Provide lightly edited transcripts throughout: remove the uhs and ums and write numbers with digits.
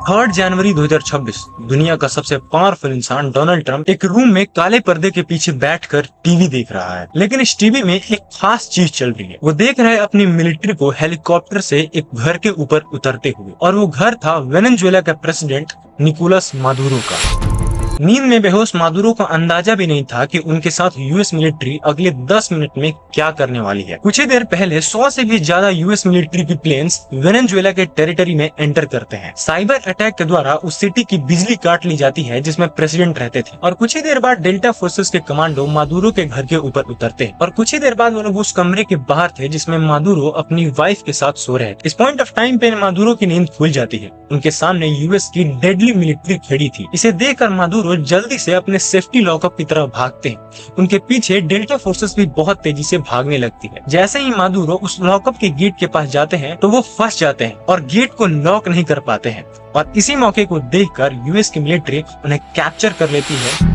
3 जनवरी 2026 दुनिया का सबसे पावरफुल इंसान डोनाल्ड ट्रंप एक रूम में काले पर्दे के पीछे बैठकर टीवी देख रहा है। लेकिन इस टीवी में एक खास चीज चल रही है। वो देख रहा है अपनी मिलिट्री को हेलीकॉप्टर से एक घर के ऊपर उतरते हुए, और वो घर था वेनेजुएला का प्रेसिडेंट निकोलस मादुरो का। नींद में बेहोश मादुरो को अंदाजा भी नहीं था कि उनके साथ यूएस मिलिट्री अगले 10 मिनट में क्या करने वाली है। कुछ ही देर पहले 100 से भी ज्यादा यूएस मिलिट्री की प्लेन्स वेनेजुएला के टेरिटरी में एंटर करते हैं। साइबर अटैक के द्वारा उस सिटी की बिजली काट ली जाती है जिसमें प्रेसिडेंट रहते थे, और कुछ ही देर बाद डेल्टा फोर्सेस के कमांडो मादुरो के घर के ऊपर उतरते हैं। और कुछ ही देर बाद वो लोग उस कमरे के बाहर थे जिसमें मादुरो अपनी वाइफ के साथ सो रहे थे। इस पॉइंट ऑफ टाइम पे मादुरो की नींद खुल जाती है। उनके सामने यूएस की डेडली मिलिट्री खड़ी थी। इसे देखकर मादुरो जल्दी से अपने सेफ्टी लॉकअप की तरफ भागते हैं। उनके पीछे डेल्टा फोर्सेस भी बहुत तेजी से भागने लगती है। जैसे ही मादुरो उस लॉकअप के गेट के पास जाते हैं तो वो फंस जाते हैं और गेट को लॉक नहीं कर पाते हैं। और इसी मौके को देखकर यूएस की मिलिट्री उन्हें कैप्चर कर लेती है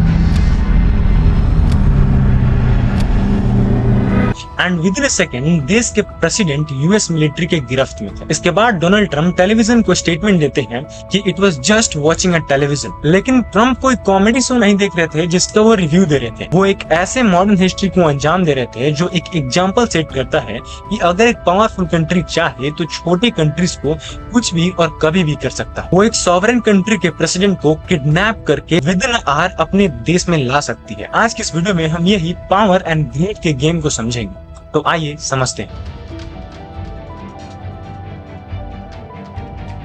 एंड विद इन सेकेंड देश के प्रेसिडेंट यूएस मिलिट्री के गिरफ्त में थे। इसके बाद डोनाल्ड ट्रंप टेलीविजन को स्टेटमेंट देते हैं कि it was just watching a television. लेकिन ट्रंप कोई कॉमेडी शो नहीं देख रहे थे जिसका वो रिव्यू दे रहे थे। वो एक ऐसे मॉडर्न हिस्ट्री को अंजाम दे रहे थे जो एक एग्जाम्पल सेट करता है कि अगर एक पावरफुल कंट्री चाहे तो छोटी कंट्रीज को कुछ भी और कभी भी कर सकता है। वो एक सॉवरेन कंट्री के प्रेसिडेंट को किडनैप करके विद इन आवर अपने देश में ला सकती है। आज की इस वीडियो में हम यही पावर एंड ग्रेट के गेम को समझेंगे। तो आइए समझते हैं।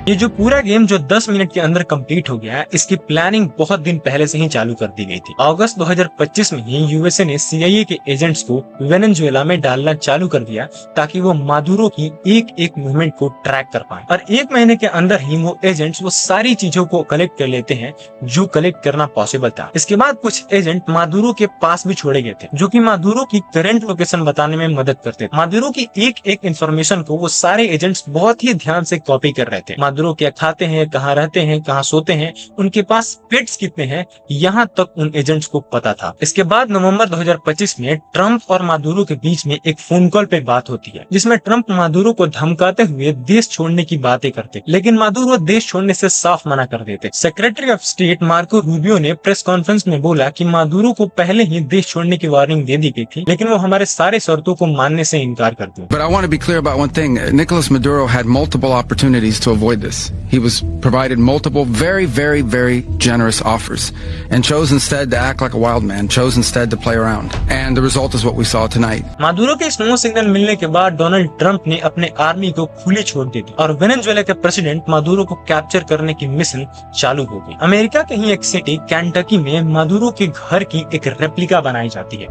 ये जो पूरा गेम जो 10 मिनट के अंदर कंप्लीट हो गया है, इसकी प्लानिंग बहुत दिन पहले से ही चालू कर दी गई थी। अगस्त 2025 में ही यूएसए ने सीआईए के एजेंट्स को वेनेजुएला में डालना चालू कर दिया ताकि वो मादुरो की एक एक मूवमेंट को ट्रैक कर पाए। और 1 महीने के अंदर ही वो एजेंट्स वो सारी चीजों को कलेक्ट कर लेते हैं जो कलेक्ट करना पॉसिबल था। इसके बाद कुछ एजेंट मादुरो के पास भी छोड़े गए थे जो कि मादुरो की करंट लोकेशन बताने में मदद करते थे। मादुरो की एक एक इन्फॉर्मेशन को वो सारे एजेंट्स बहुत ही ध्यान से कॉपी कर रहे थे। मादुरो क्या खाते हैं, कहाँ रहते हैं, कहाँ सोते हैं, उनके पास पेट्स कितने हैं, यहाँ तक उन एजेंट्स को पता था। इसके बाद नवंबर 2025 में ट्रंप और मादुरो के बीच में एक फोन कॉल पे बात होती है जिसमें ट्रंप मादुरो को धमकाते हुए देश छोड़ने की बातें करते, लेकिन मादुरो देश छोड़ने से साफ मना कर देते। Secretary of state Marco Rubio ने प्रेस कॉन्फ्रेंस में बोला कि मादुरो को पहले ही देश छोड़ने की वार्निंग दे दी गई थी, लेकिन वो हमारे सारे शर्तों को मानने से इनकार कर दिया। But I want to be clear about one thing. Nicolas Maduro had multiple opportunities to avoid this. He was provided multiple very generous offers and chose instead to act like a wild man, chose instead to play around. And the result is what we saw tonight. Maduro के snow signal मिलने के बाद Donald Trump ने अपने army को खुली छोड़ दी थी और वेनेजुएला के प्रेसिडेंट मादुरो को कैप्चर करने की मिशन चालू हो गई। अमेरिका के ही एक सिटी कैंटकी में मादुरो के घर की एक रेप्लिका बनाई जाती है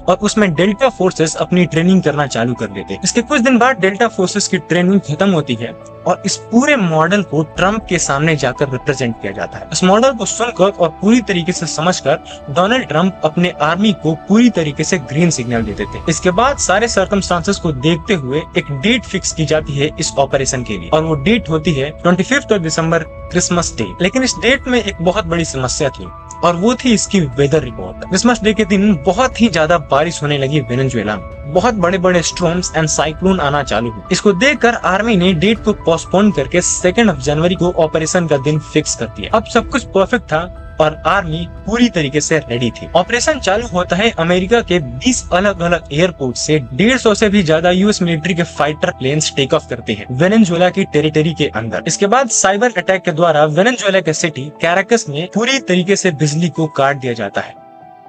और उसमें डेल्टा फोर्सेस अपनी ट्रेनिंग करना चालू कर देते। इसके कुछ दिन बाद डेल्टा फोर्सेस की ट्रेनिंग खत्म होती है और इस पूरे मॉडल को ट्रंप के सामने जाकर रिप्रेजेंट किया जाता है। इस मॉडल को सुनकर और पूरी तरीके से समझकर डोनाल्ड ट्रंप अपने आर्मी को पूरी तरीके से ग्रीन सिग्नल दे देते। इसके बाद सारे सर्कमस्टांसेस को देखते हुए एक डेट फिक्स की जाती है इस ऑपरेशन के लिए, और वो डेट होती है 25 दिसंबर, क्रिसमस डे। लेकिन इस डेट में एक बहुत बड़ी समस्या थी और वो थी इसकी वेदर रिपोर्ट। क्रिसमस डे के दिन बहुत ही ज्यादा बारिश होने लगी वेनेजुएला में। बहुत बड़े बड़े स्टॉर्म्स एंड साइक्लोन आना चालू हुए। इसको देखकर आर्मी ने डेट को पोस्टपोन करके 2 जनवरी को ऑपरेशन का दिन फिक्स कर दिया। अब सब कुछ परफेक्ट था और आर्मी पूरी तरीके से रेडी थी। ऑपरेशन चालू होता है अमेरिका के 20 अलग अलग एयरपोर्ट से 150 से भी ज्यादा यूएस मिलिट्री के फाइटर प्लेन्स टेक ऑफ करते हैं वेनेजुएला की टेरिटरी के अंदर। इसके बाद साइबर अटैक के द्वारा वेनेजुएला के सिटी कैराकस में पूरी तरीके से बिजली को काट दिया जाता है।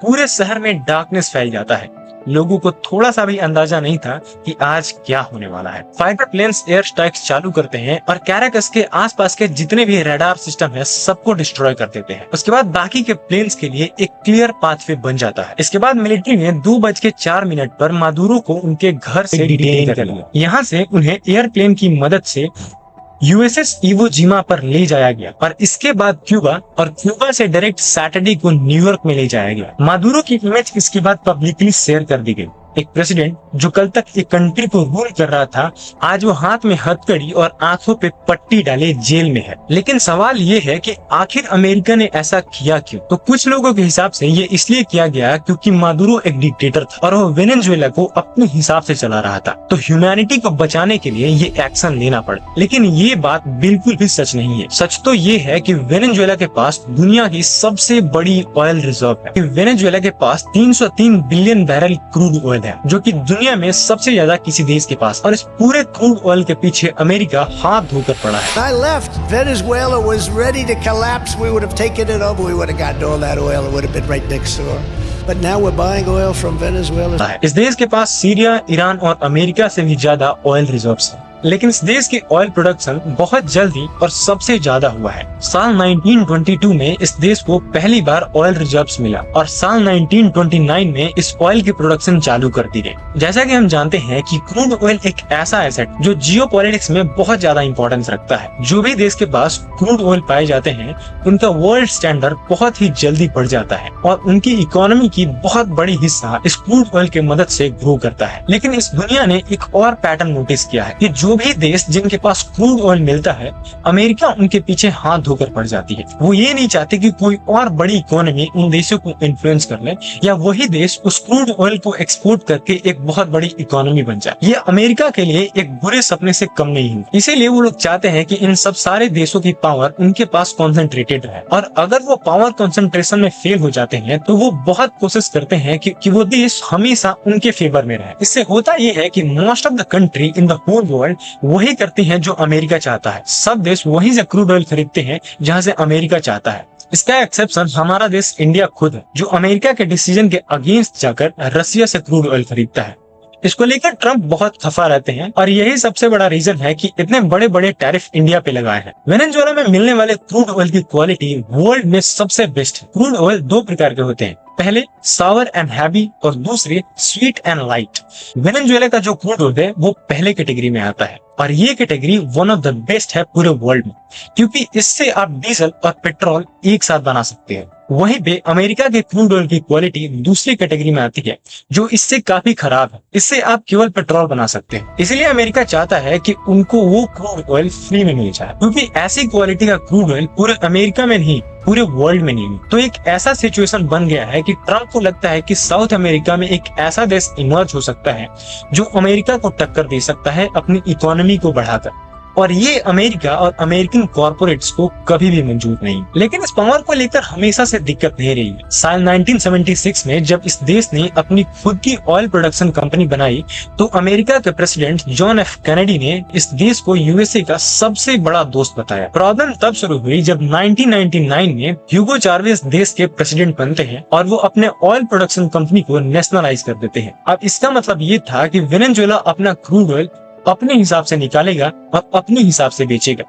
पूरे शहर में डार्कनेस फैल जाता है। लोगों को थोड़ा सा भी अंदाजा नहीं था कि आज क्या होने वाला है। फाइटर प्लेन्स एयर स्ट्राइक्स चालू करते हैं और कैराकस के आसपास के जितने भी रडार सिस्टम है सबको डिस्ट्रॉय कर देते हैं। उसके बाद बाकी के प्लेन्स के लिए एक क्लियर पाथवे बन जाता है। इसके बाद मिलिट्री ने 2:04 पर मादुरो को उनके घर से डिटेन कर लिया। यहाँ से उन्हें एयरप्लेन की मदद से यूएसएस इवो जिमा पर ले जाया गया और इसके बाद क्यूबा, और क्यूबा से डायरेक्ट सैटरडे को न्यूयॉर्क में ले जाया गया। मादुरो की इमेज इसके बाद पब्लिकली शेयर कर दी गई। एक प्रेसिडेंट जो कल तक एक कंट्री को रूल कर रहा था, आज वो हाथ में हथकड़ी और आंखों पे पट्टी डाले जेल में है। लेकिन सवाल ये है कि आखिर अमेरिका ने ऐसा किया क्यों? तो कुछ लोगों के हिसाब से ये इसलिए किया गया क्योंकि मादुरो एक डिक्टेटर था और वो वेनेजुएला को अपने हिसाब से चला रहा था, तो ह्यूमैनिटी को बचाने के लिए ये एक्शन लेना पड़ा। लेकिन ये बात बिल्कुल भी सच नहीं है। सच तो ये है कि वेनेजुएला के पास दुनिया की सबसे बड़ी ऑयल रिजर्व है। वेनेजुएला के पास 303 बिलियन बैरल क्रूड ऑयल है, जो कि दुनिया में सबसे ज्यादा किसी देश के पास। और इस पूरे क्रूड ऑयल के पीछे अमेरिका हाथ धोकर पड़ा है। I left. Venezuela was ready to collapse. We would have taken it over. We would have gotten all that oil. It would have been right next door. But now we're buying oil from Venezuela. इस देश के पास Syria, Iran और America से भी ज्यादा oil reserves हैं। लेकिन इस देश की ऑयल प्रोडक्शन बहुत जल्दी और सबसे ज्यादा हुआ है। साल 1922 में इस देश को पहली बार ऑयल रिजर्व्स मिला और साल 1929 में इस ऑयल की प्रोडक्शन चालू कर दी गई। जैसा कि हम जानते हैं कि क्रूड ऑयल एक ऐसा एसेट जो जियोपॉलिटिक्स में बहुत ज्यादा इंपॉर्टेंस रखता है। जो भी देश के पास क्रूड ऑयल पाए जाते हैं, उनका वर्ल्ड स्टैंडर्ड बहुत ही जल्दी बढ़ जाता है और उनकी इकोनॉमी की बहुत बड़ी हिस्सा इस क्रूड ऑयल की मदद से ग्रो करता है। लेकिन इस दुनिया ने एक और पैटर्न नोटिस किया है कि जो भी देश जिनके पास क्रूड ऑयल मिलता है, अमेरिका उनके पीछे हाथ धोकर पड़ जाती है। वो ये नहीं चाहते कि कोई और बड़ी इकोनॉमी उन देशों को इन्फ्लुएंस कर ले या वही देश उस क्रूड ऑयल को एक्सपोर्ट करके एक बहुत बड़ी इकोनॉमी बन जाए। ये अमेरिका के लिए एक बुरे सपने से कम नहीं है। इसीलिए वो लोग चाहते हैं कि इन सब सारे देशों की पावर उनके पास कॉन्सेंट्रेटेड रहे, और अगर वो पावर कॉन्सेंट्रेशन में फेल हो जाते हैं तो वो बहुत कोशिश करते हैं कि वो देश हमेशा उनके फेवर में रहे। इससे होता ये है कि most of the country in the whole world वही करते हैं जो अमेरिका चाहता है। सब देश वहीं से क्रूड ऑयल खरीदते हैं जहां से अमेरिका चाहता है। इसका एक्सेप्शन हमारा देश इंडिया खुद है, जो अमेरिका के डिसीजन के अगेंस्ट जाकर रसिया से क्रूड ऑयल खरीदता है। इसको लेकर ट्रम्प बहुत खफा रहते हैं और यही सबसे बड़ा रीजन है कि इतने बड़े बड़े टैरिफ इंडिया पे लगाए हैं। वेनेजुएला में मिलने वाले क्रूड ऑयल की क्वालिटी वर्ल्ड में सबसे बेस्ट है। क्रूड ऑयल दो प्रकार के होते हैं, पहले सावर एंड हैवी और दूसरे स्वीट एंड लाइट। वेनेजुएला का जो क्रूड ऑयल है वो पहले कैटेगरी में आता है और ये category one of the best है पूरे वर्ल्ड में, क्योंकि इससे आप डीजल और पेट्रोल एक साथ बना सकते हैं। वहीं पे अमेरिका के क्रूड ऑयल की क्वालिटी दूसरी कैटेगरी में आती है, जो इससे काफी खराब है। इससे आप केवल पेट्रोल बना सकते हैं। इसलिए अमेरिका चाहता है कि उनको वो क्रूड ऑयल फ्री में मिल जाए, क्योंकि ऐसी क्वालिटी का क्रूड ऑयल पूरे अमेरिका में नहीं, पूरे वर्ल्ड में नहीं। तो एक ऐसा सिचुएशन बन गया है कि ट्रम्प को लगता है कि साउथ अमेरिका में एक ऐसा देश इमर्ज हो सकता है जो अमेरिका को टक्कर दे सकता है अपनी इकोनॉमी को बढ़ाकर, और ये अमेरिका और अमेरिकन कॉर्पोरेट्स को कभी भी मंजूर नहीं। लेकिन इस पावर को लेकर हमेशा से दिक्कत नहीं रही है। साल 1976 में जब इस देश ने अपनी खुद की ऑयल प्रोडक्शन कंपनी बनाई, तो अमेरिका के प्रेसिडेंट जॉन एफ कैनेडी ने इस देश को यूएसए का सबसे बड़ा दोस्त बताया। प्रॉब्लम तब शुरू हुई जब 1999 में ह्यूगो चावेज देश के प्रेसिडेंट बनते हैं और वो अपने ऑयल प्रोडक्शन कंपनी को नेशनलाइज कर देते हैं। अब इसका मतलब ये था कि वेनेजुएला अपना क्रूड ऑयल अपने हिसाब से निकालेगा और अपने हिसाब से बेचेगा।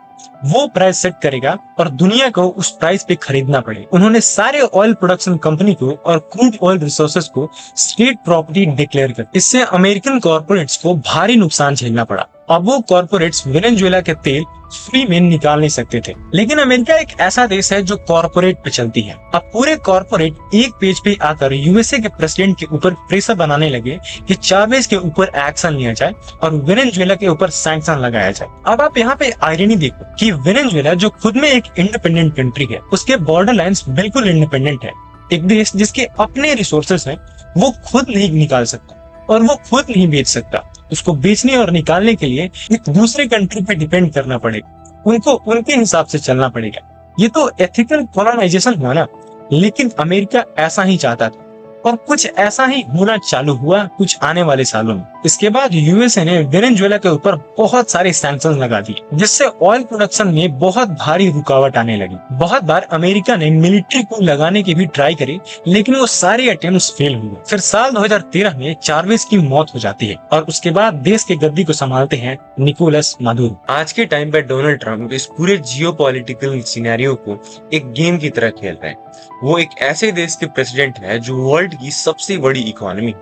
वो प्राइस सेट करेगा और दुनिया को उस प्राइस पे खरीदना पड़े। उन्होंने सारे ऑयल प्रोडक्शन कंपनी को और क्रूड ऑयल रिसोर्सेज को स्टेट प्रॉपर्टी डिक्लेयर कर। इससे अमेरिकन कॉर्पोरेट्स को भारी नुकसान झेलना पड़ा। अब वो कॉर्पोरेट्स वेनेजुएला के तेल फ्री में निकाल नहीं सकते थे। लेकिन अमेरिका एक ऐसा देश है जो कॉर्पोरेट पे चलती है। अब पूरे कॉर्पोरेट एक पेज पे आकर यूएसए के प्रेसिडेंट के ऊपर प्रेशर बनाने लगे कि चावेज के ऊपर एक्शन लिया जाए और वेनेजुएला के ऊपर सैंक्शन लगाया जाए। अब आप यहाँ पे आयरनी देखो कि वेनेजुएला जो खुद में एक इंडिपेंडेंट कंट्री है, उसके बॉर्डर लाइंस बिल्कुल इंडिपेंडेंट है। एक देश जिसके अपने रिसोर्सेस हैं, वो खुद नहीं निकाल सकता और वो खुद नहीं बेच सकता। उसको बेचने और निकालने के लिए एक दूसरे कंट्री पे डिपेंड करना पड़ेगा, उनको उनके हिसाब से चलना पड़ेगा। ये तो एथिकल कॉलोनाइजेशन हुआ ना। लेकिन अमेरिका ऐसा ही चाहता था और कुछ ऐसा ही होना चालू हुआ कुछ आने वाले सालों में। इसके बाद यूएसए ने वेनेजुएला के ऊपर बहुत सारे सैंक्शन लगा दिए, जिससे ऑयल प्रोडक्शन में बहुत भारी रुकावट आने लगी। बहुत बार अमेरिका ने मिलिट्री को लगाने की भी ट्राई करी, लेकिन वो सारे अटेम्प्ट्स फेल हुए। फिर साल 2013 में चावेज की मौत हो जाती है और उसके बाद देश के गद्दी को संभालते हैं निकोलस मादुरो। आज के टाइम पे डोनाल्ड ट्रम्प इस पूरे जियोपॉलिटिकल सिनेरियो को एक गेम की तरह खेल रहे हैं। वो एक ऐसे देश के प्रेसिडेंट है जो वर्ल्ड की सबसे बड़ी इकोनॉमी।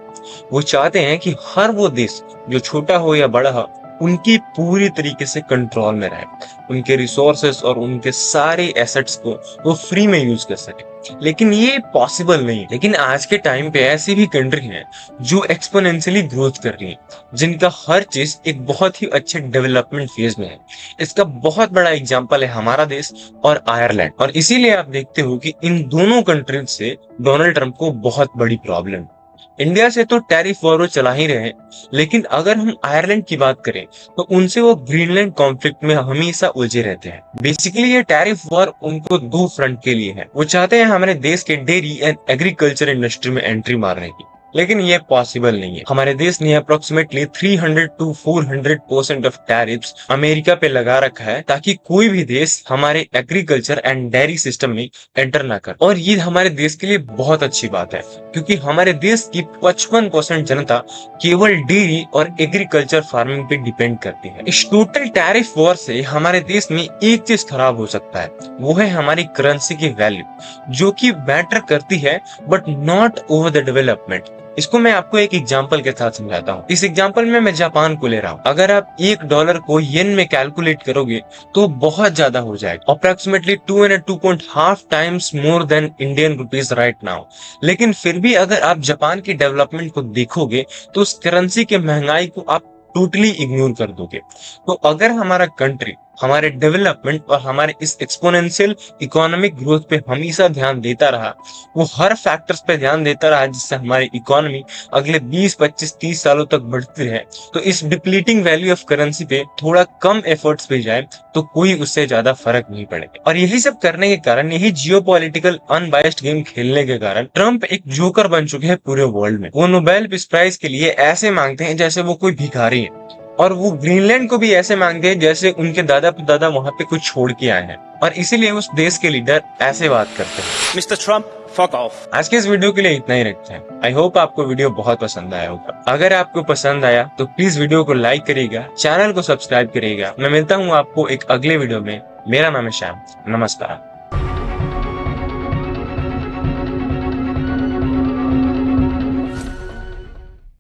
वो चाहते हैं कि हर वो देश जो छोटा हो या बड़ा हो, उनकी पूरी तरीके से कंट्रोल में रहे, उनके रिसोर्सेस और उनके सारे एसेट्स को वो फ्री में यूज कर सके। लेकिन ये पॉसिबल नहीं है। लेकिन आज के टाइम पे ऐसी भी कंट्री हैं जो एक्सपोनेंशियली ग्रोथ कर रही हैं, जिनका हर चीज एक बहुत ही अच्छे डेवलपमेंट फेज में है। इसका बहुत बड़ा एग्जांपल है हमारा देश और आयरलैंड। और इसीलिए आप देखते हो कि इन दोनों कंट्रीज से डोनाल्ड ट्रंप को बहुत बड़ी प्रॉब्लम। इंडिया से तो टैरिफ वॉर चला ही रहे, लेकिन अगर हम आयरलैंड की बात करें तो उनसे वो ग्रीनलैंड कॉन्फ्लिक्ट में हमेशा उलझे रहते हैं। बेसिकली ये टैरिफ वॉर उनको दो फ्रंट के लिए है। वो चाहते हैं हमारे देश के डेयरी एंड एग्रीकल्चर इंडस्ट्री में एंट्री मारने की, लेकिन ये पॉसिबल नहीं है। हमारे देश ने approximately 300 to 400% of tariffs America पे लगा रखा है, ताकि कोई भी देश हमारे एग्रीकल्चर एंड डेयरी सिस्टम में एंटर ना कर। और ये हमारे देश के लिए बहुत अच्छी बात है, क्योंकि हमारे देश की 55% जनता केवल डेयरी और एग्रीकल्चर फार्मिंग पे डिपेंड करती है। इस टोटल टैरिफ वॉर से हमारे देश में एक चीज खराब हो सकता है, वो है हमारी करेंसी की वैल्यू, जो कि मैटर करती है but not over the development. इसको मैं आपको एक एग्जांपल के साथ समझाता हूँ। इस एग्जांपल में मैं जापान को ले रहा हूँ। अगर आप $1 को येन में कैलकुलेट करोगे तो बहुत ज्यादा हो जाएगा, approximately 2 and 2.5 times more than Indian rupees right now. लेकिन फिर भी अगर आप जापान की डेवलपमेंट को देखोगे तो उस करेंसी के महंगाई को आप टोटली इग्नोर कर दोगे। तो अगर हमारा कंट्री हमारे डेवलपमेंट और हमारे इस एक्सपोनेंशियल इकोनॉमिक ग्रोथ पे हमेशा ध्यान देता रहा, वो हर फैक्टर्स पे ध्यान देता रहा जिससे हमारी इकोनॉमी अगले 20, 25, 30 सालों तक बढ़ती रहे, तो इस डिप्लीटिंग वैल्यू ऑफ करेंसी पे थोड़ा कम एफर्ट्स पे जाए तो कोई उससे ज्यादा फर्क नहीं पड़ेगा। और यही सब करने के कारण, यही जियोपॉलिटिकल अनबायस्ड गेम खेलने के कारण ट्रम्प एक जोकर बन चुके हैं पूरे वर्ल्ड में। वो नोबेल पीस प्राइज के लिए ऐसे मांगते हैं जैसे वो कोई भिखारी है, और वो ग्रीनलैंड को भी ऐसे मांगते हैं जैसे उनके दादा दादा वहां पे कुछ छोड़ के आए हैं। और इसीलिए उस देश के लीडर ऐसे बात करते हैं। Mr. Trump, fuck off. आज के इस वीडियो के लिए इतना ही रखते हैं। आई होप आपको वीडियो बहुत पसंद आया होगा। अगर आपको पसंद आया तो प्लीज वीडियो को लाइक करिएगा, चैनल को सब्सक्राइब करिएगा। मैं मिलता हूँ आपको एक अगले वीडियो में। मेरा नाम है श्याम। नमस्कार।